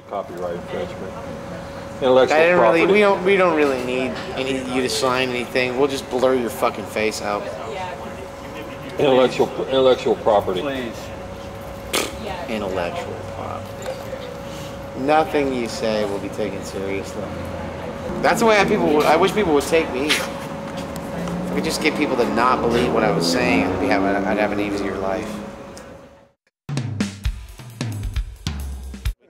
Copyright infringement. Intellectual property. We don't really need you to sign anything. We'll just blur your fucking face out. Intellectual property. Please. Intellectual property. Nothing you say will be taken seriously. That's the way I wish people would take me. If I could just get people to not believe what I was saying, I'd have an easier life.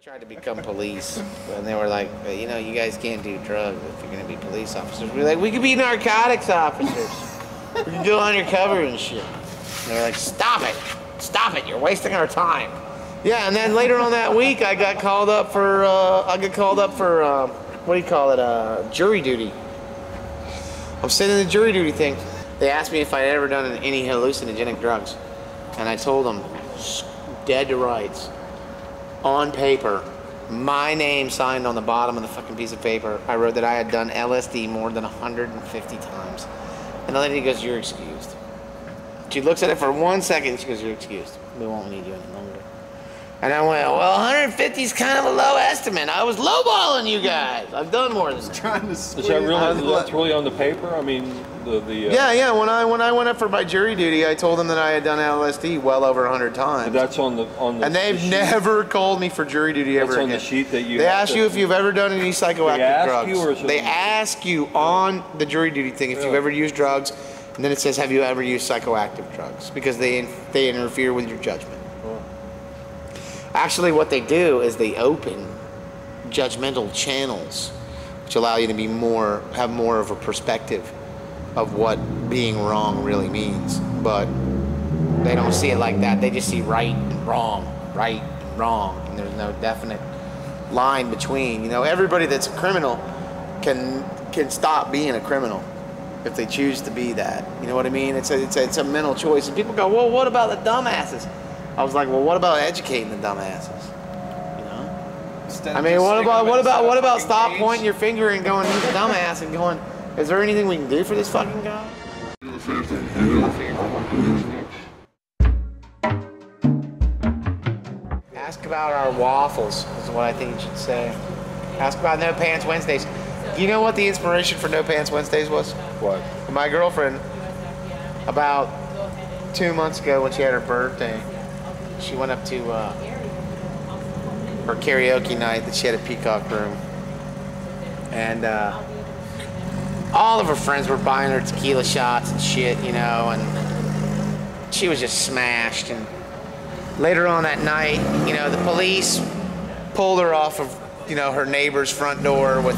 Tried to become police, and they were like, you know, you guys can't do drugs if you're gonna be police officers. We were like, we could be narcotics officers. We can go undercover and shit. And they were like, stop it, you're wasting our time. Yeah, and then later on that week, I got called up for what do you call it, jury duty. I'm sitting in the jury duty thing. They asked me if I'd ever done any hallucinogenic drugs, and I told them, dead to rights. On paper, my name signed on the bottom of the fucking piece of paper, I wrote that I had done LSD more than 150 times. And the lady goes, you're excused. She looks at it for 1 second, she goes, you're excused. We won't need you any longer. And I went, well, 150 is kind of a low estimate. I was lowballing you guys. I've done more than that. Trying to Is that really, that's really on the paper? I mean, Yeah. When I went up for my jury duty, I told them that I had done LSD well over 100 times. That's on the and they've never called me for jury duty ever again. That's on the sheet that you. They ask you if you've ever done any psychoactive drugs. They ask you on the jury duty thing if you've ever used drugs, and then it says, have you ever used psychoactive drugs? Because they interfere with your judgment. Actually, what they do is they open judgmental channels, which allow you to have more of a perspective of what being wrong really means. But they don't see it like that. They just see right and wrong, and there's no definite line between. You know, everybody that's a criminal can stop being a criminal if they choose to be that. You know what I mean? It's a mental choice. And people go, well, what about the dumbasses? I was like, well, what about educating the dumbasses? You know? I mean, what about stop pointing your finger and going, he's a dumbass, and going, is there anything we can do for this fucking guy? Ask about our waffles is what I think you should say. Ask about No Pants Wednesdays. Do you know what the inspiration for No Pants Wednesdays was? What? My girlfriend, about 2 months ago when she had her birthday, she went up to her karaoke night that she had at Peacock Room. And all of her friends were buying her tequila shots and shit, you know, and she was just smashed. And later on that night, you know, the police pulled her off of, you know, her neighbor's front door with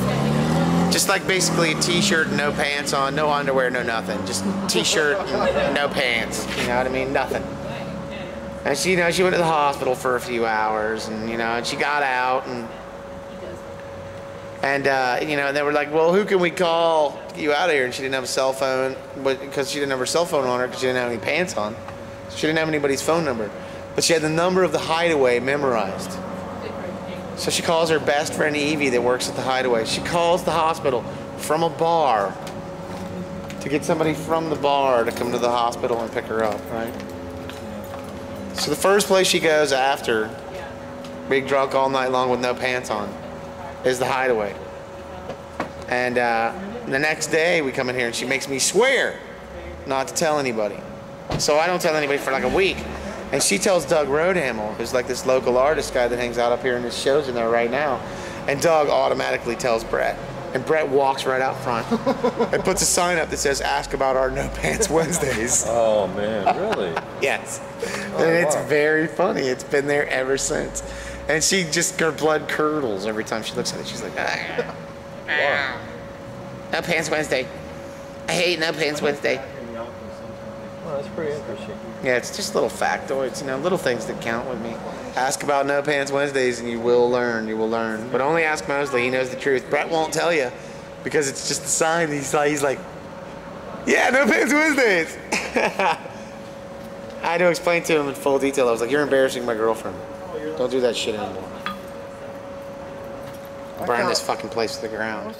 just like basically a t-shirt and no pants on, no underwear, no nothing. Just t-shirt and no pants, you know what I mean? Nothing. And she, you know, she went to the hospital for a few hours, and, you know, and she got out, and you know, they were like, well, who can we call to get you out of here? And she didn't have a cell phone, because she didn't have her cell phone on her because she didn't have any pants on. She didn't have anybody's phone number. But she had the number of the Hideaway memorized. So she calls her best friend Evie that works at the Hideaway. She calls the hospital from a bar to get somebody from the bar to come to the hospital and pick her up, right? So the first place she goes after being drunk all night long with no pants on is the Hideaway. And the next day we come in here and she makes me swear not to tell anybody. So I don't tell anybody for like a week. And she tells Doug Roadhamel, who's like this local artist guy that hangs out up here and his show's in there right now. And Doug automatically tells Brett. And Brett walks right out front and puts a sign up that says, ask about our No Pants Wednesdays. Oh, man, really? Yes. Oh, and it's very funny. It's been there ever since. And she just, her blood curdles every time she looks at it. She's like, ah. Wow. No Pants Wednesday. I hate No Pants Wednesday. Well, that's pretty interesting. Yeah, it's just little factoids, you know, little things that count with me. Ask about No Pants Wednesdays and you will learn, But only ask Mosley, he knows the truth. Brett won't tell you because it's just a sign. He's like, yeah, No Pants Wednesdays. I had to explain to him in full detail. I was like, you're embarrassing my girlfriend. Don't do that shit anymore. Burn this fucking place to the ground.